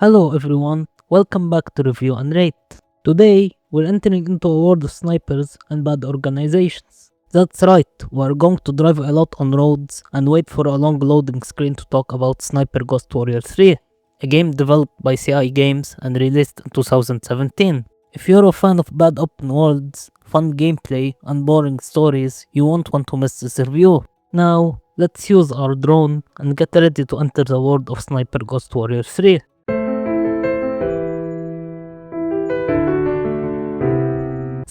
Hello everyone, welcome back to Review and Rate. Today, we're entering into a world of snipers and bad organizations. That's right, we're going to drive a lot on roads and wait for a long loading screen to talk about Sniper Ghost Warrior 3, a game developed by CI Games and released in 2017. If you're a fan of bad open worlds, fun gameplay, and boring stories, you won't want to miss this review. Now, let's use our drone and get ready to enter the world of Sniper Ghost Warrior 3.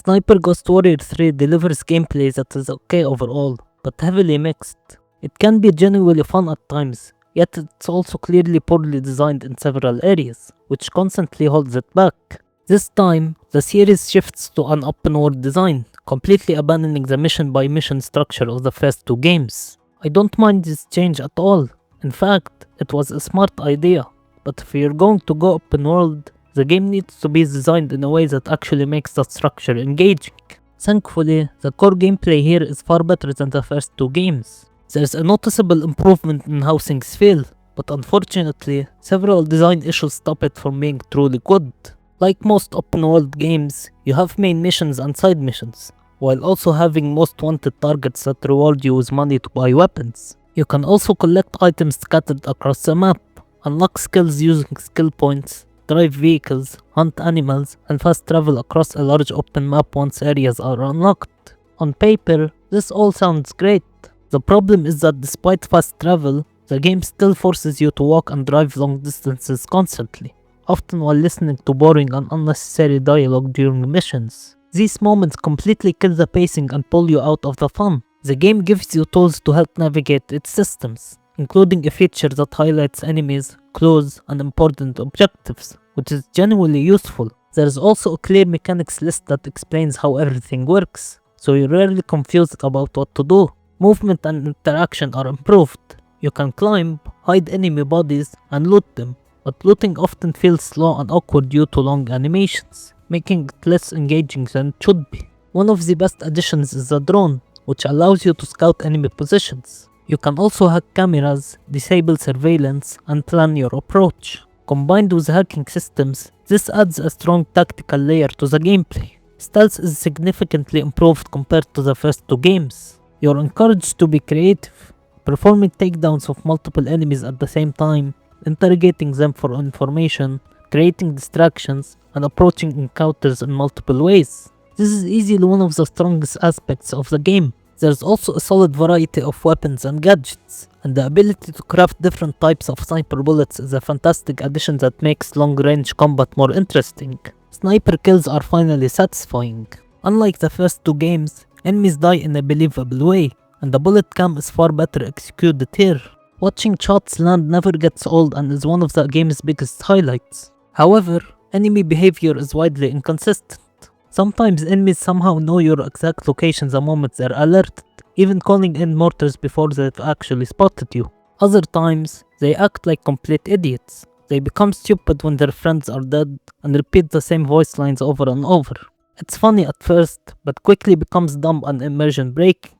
Sniper Ghost Warrior 3 delivers gameplay that is okay overall, but heavily mixed. It can be genuinely fun at times, yet it's also clearly poorly designed in several areas, which constantly holds it back. This time, the series shifts to an open world design, completely abandoning the mission by mission structure of the first two games. I don't mind this change at all. In fact, it was a smart idea, but if you're going to go open world, the game needs to be designed in a way that actually makes the structure engaging. Thankfully, the core gameplay here is far better than the first two games. There's a noticeable improvement in how things feel, but unfortunately, several design issues stop it from being truly good. Like most open world games, you have main missions and side missions, while also having most wanted targets that reward you with money to buy weapons. You can also collect items scattered across the map, unlock skills using skill points, drive vehicles, hunt animals, and fast travel across a large open map once areas are unlocked. On paper, this all sounds great. The problem is that despite fast travel, the game still forces you to walk and drive long distances constantly, often while listening to boring and unnecessary dialogue during missions. These moments completely kill the pacing and pull you out of the fun. The game gives you tools to help navigate its systems, including a feature that highlights enemies, clues, and important objectives, which is genuinely useful. There is also a clear mechanics list that explains how everything works, so you're rarely confused about what to do. Movement and interaction are improved. You can climb, hide enemy bodies, and loot them, but looting often feels slow and awkward due to long animations, making it less engaging than it should be. One of the best additions is the drone, which allows you to scout enemy positions. You can also hack cameras, disable surveillance, and plan your approach. Combined with hacking systems, this adds a strong tactical layer to the gameplay. Stealth is significantly improved compared to the first two games. You're encouraged to be creative, performing takedowns of multiple enemies at the same time, interrogating them for information, creating distractions, and approaching encounters in multiple ways. This is easily one of the strongest aspects of the game. There's also a solid variety of weapons and gadgets, and the ability to craft different types of sniper bullets is a fantastic addition that makes long-range combat more interesting. Sniper kills are finally satisfying. Unlike the first two games, enemies die in a believable way, and the bullet cam is far better executed here. Watching shots land never gets old and is one of the game's biggest highlights. However, enemy behavior is widely inconsistent. Sometimes enemies somehow know your exact location the moment they're alerted, even calling in mortars before they've actually spotted you. Other times, they act like complete idiots. They become stupid when their friends are dead and repeat the same voice lines over and over. It's funny at first, but quickly becomes dumb and immersion breaking.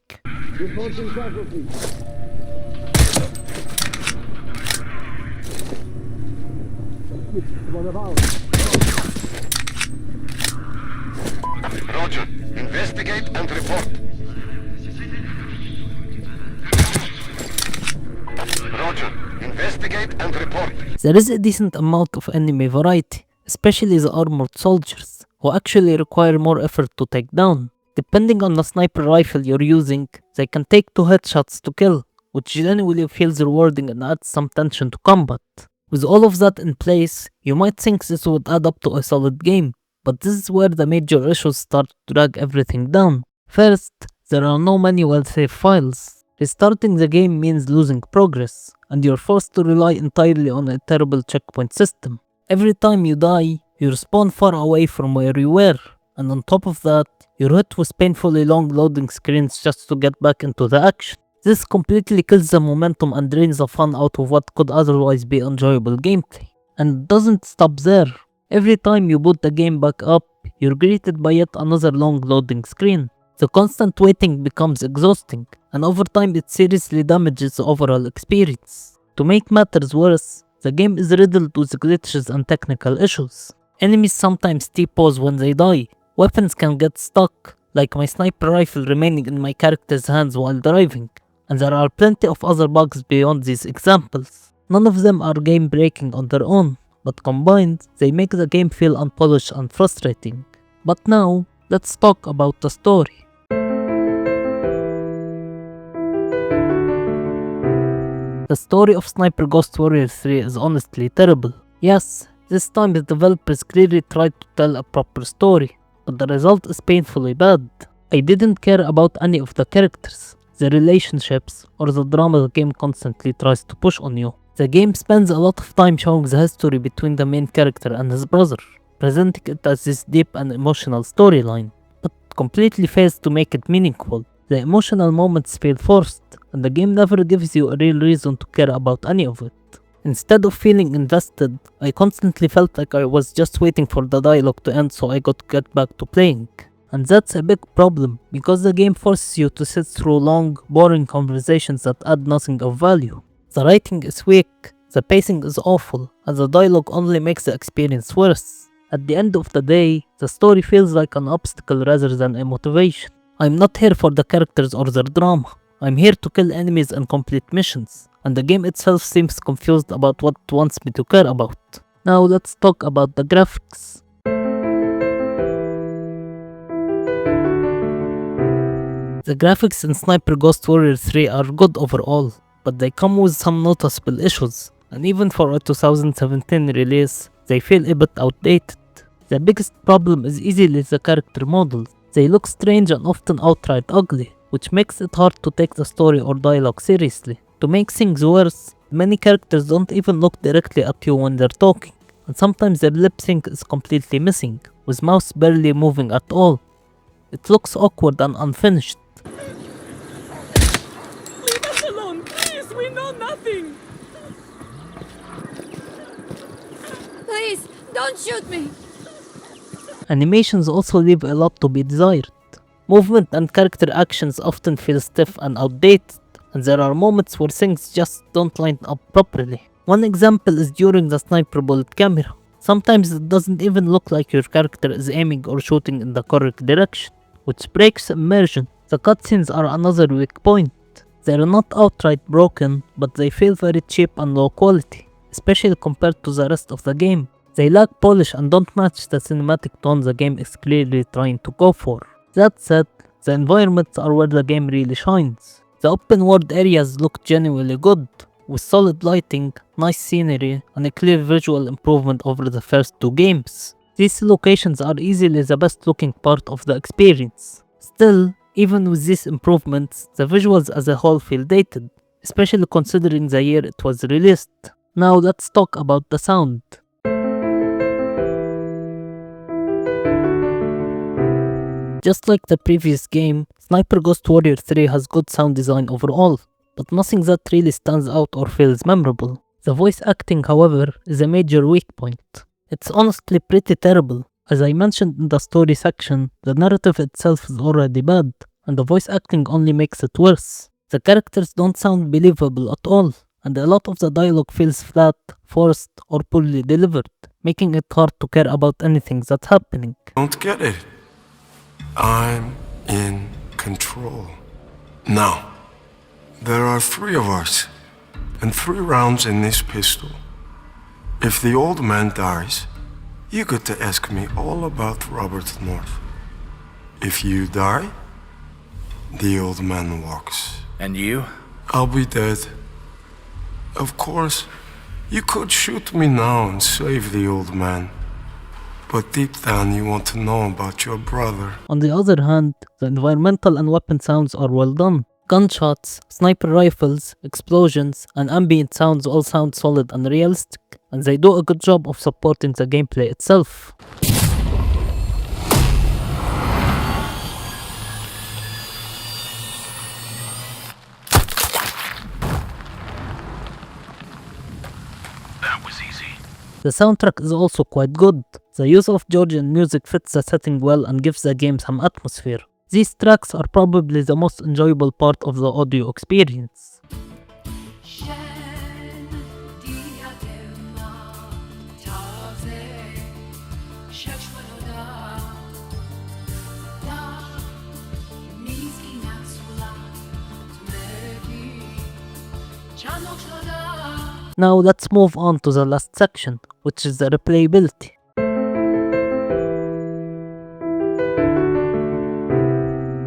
Roger. Investigate and report. Roger. Investigate and report. There is a decent amount of enemy variety, especially the armored soldiers, who actually require more effort to take down. Depending on the sniper rifle you're using, they can take 2 headshots to kill, which genuinely feels rewarding and adds some tension to combat. With all of that in place, you might think this would add up to a solid game, but this is where the major issues start to drag everything down. First, there are no manual save files. Restarting the game means losing progress, and you're forced to rely entirely on a terrible checkpoint system. Every time you die, you respawn far away from where you were, and on top of that, you're hit with painfully long loading screens just to get back into the action. This completely kills the momentum and drains the fun out of what could otherwise be enjoyable gameplay. And it doesn't stop there. Every time you boot the game back up, you're greeted by yet another long loading screen. The constant waiting becomes exhausting, and over time it seriously damages the overall experience. To make matters worse, The game is riddled with glitches and technical issues. Enemies sometimes T-pose when they die. Weapons can get stuck, like my sniper rifle remaining in my character's hands while driving. And there are plenty of other bugs beyond these examples. None of them are game breaking on their own, but combined, they make the game feel unpolished and frustrating. But now, let's talk about the story. The story of Sniper Ghost Warrior 3 is honestly terrible. Yes, this time the developers clearly tried to tell a proper story, but the result is painfully bad. I didn't care about any of the characters, the relationships, or the drama the game constantly tries to push on you. The game spends a lot of time showing the history between the main character and his brother, presenting it as this deep and emotional storyline, but completely fails to make it meaningful. The emotional moments feel forced, and the game never gives you a real reason to care about any of it. Instead of feeling invested, I constantly felt like I was just waiting for the dialogue to end so I could get back to playing. And that's a big problem, because the game forces you to sit through long, boring conversations that add nothing of value. The writing is weak, the pacing is awful, and the dialogue only makes the experience worse. At the end of the day, the story feels like an obstacle rather than a motivation. I'm not here for the characters or their drama. I'm here to kill enemies and complete missions, and the game itself seems confused about what it wants me to care about. Now let's talk about the graphics. The graphics in Sniper Ghost Warrior 3 are good overall, but they come with some noticeable issues, and even for a 2017 release, they feel a bit outdated. The biggest problem is easily the character models. They look strange and often outright ugly, which makes it hard to take the story or dialogue seriously. To make things worse, many characters don't even look directly at you when they're talking, and sometimes their lip sync is completely missing, with mouths barely moving at all. It looks awkward and unfinished. Leave us alone, please! We know nothing! Please, don't shoot me! Animations also leave a lot to be desired. Movement and character actions often feel stiff and outdated, and there are moments where things just don't line up properly. One example is during the sniper bullet camera. Sometimes it doesn't even look like your character is aiming or shooting in the correct direction, which breaks immersion. The cutscenes are another weak point. They are not outright broken, but they feel very cheap and low quality, especially compared to the rest of the game. They lack polish and don't match the cinematic tone the game is clearly trying to go for. That said, the environments are where the game really shines. The open world areas look genuinely good, with solid lighting, nice scenery, and a clear visual improvement over the first two games. These locations are easily the best looking part of the experience. Still, even with these improvements, the visuals as a whole feel dated, especially considering the year it was released. Now let's talk about the sound. Just like the previous game, Sniper Ghost Warrior 3 has good sound design overall, but nothing that really stands out or feels memorable. The voice acting, however, is a major weak point. It's honestly pretty terrible. As I mentioned in the story section, the narrative itself is already bad, and the voice acting only makes it worse. The characters don't sound believable at all, and a lot of the dialogue feels flat, forced, or poorly delivered, making it hard to care about anything that's happening. Don't get it. I'm in control. Now, there are 3 of us, and 3 rounds in this pistol. If the old man dies, you get to ask me all about Robert North. If you die, the old man walks. And you? I'll be dead. Of course, you could shoot me now and save the old man. But deep down you want to know about your brother. On the other hand, the environmental and weapon sounds are well done. Gunshots, sniper rifles, explosions, and ambient sounds all sound solid and realistic, and they do a good job of supporting the gameplay itself. That was easy. The soundtrack is also quite good. The use of Georgian music fits the setting well and gives the game some atmosphere. These tracks are probably the most enjoyable part of the audio experience. Now let's move on to the last section, which is the replayability.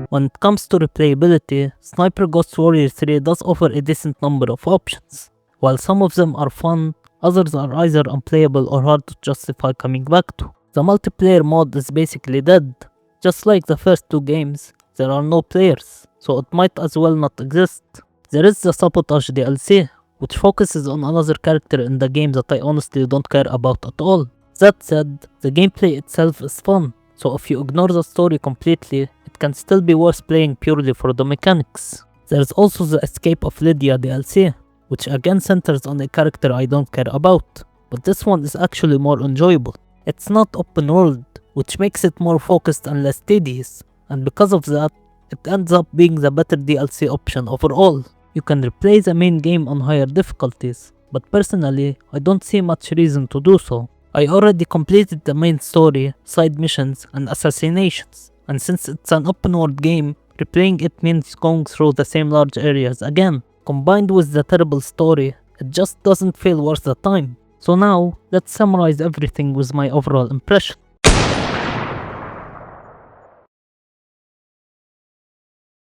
When it comes to replayability, Sniper Ghost Warrior 3 does offer a decent number of options. While some of them are fun, others are either unplayable or hard to justify coming back to. The multiplayer mode is basically dead. Just like the first two games, there are no players, so it might as well not exist. There is the Sabotage DLC, which focuses on another character in the game that I honestly don't care about at all. That said, the gameplay itself is fun, so if you ignore the story completely, it can still be worth playing purely for the mechanics. There's also the Escape of Lydia DLC, which again centers on a character I don't care about, but this one is actually more enjoyable. It's not open world, which makes it more focused and less tedious, and because of that, it ends up being the better DLC option overall. You can replay the main game on higher difficulties, but personally, I don't see much reason to do so. I already completed the main story, side missions, and assassinations, and since it's an open world game, replaying it means going through the same large areas again. Combined with the terrible story, it just doesn't feel worth the time. So now, let's summarize everything with my overall impression.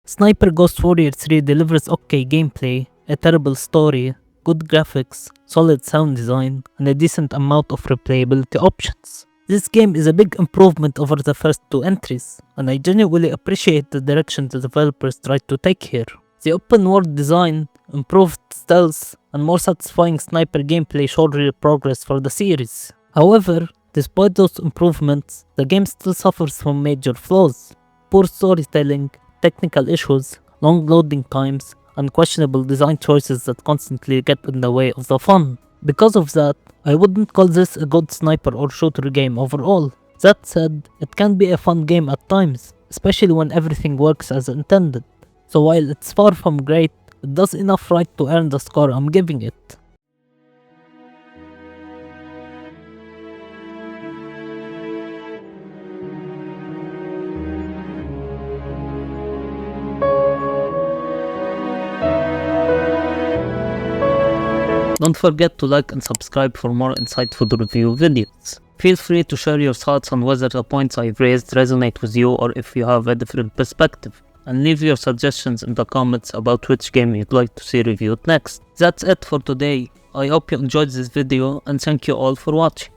Sniper Ghost Warrior 3 delivers okay gameplay, a terrible story, good graphics, solid sound design, and a decent amount of replayability options. This game is a big improvement over the first two entries, and I genuinely appreciate the direction the developers tried to take here. The open world design, improved stealth, and more satisfying sniper gameplay showed real progress for the series. However, despite those improvements, the game still suffers from major flaws: poor storytelling, technical issues, long loading times, and questionable design choices that constantly get in the way of the fun. Because of that, I wouldn't call this a good sniper or shooter game overall. That said, it can be a fun game at times, especially when everything works as intended. So while it's far from great, it does enough right to earn the score I'm giving it. Don't forget to like and subscribe for more insightful review videos. Feel free to share your thoughts on whether the points I've raised resonate with you or if you have a different perspective. And leave your suggestions in the comments about which game you'd like to see reviewed next. That's it for today. I hope you enjoyed this video and thank you all for watching.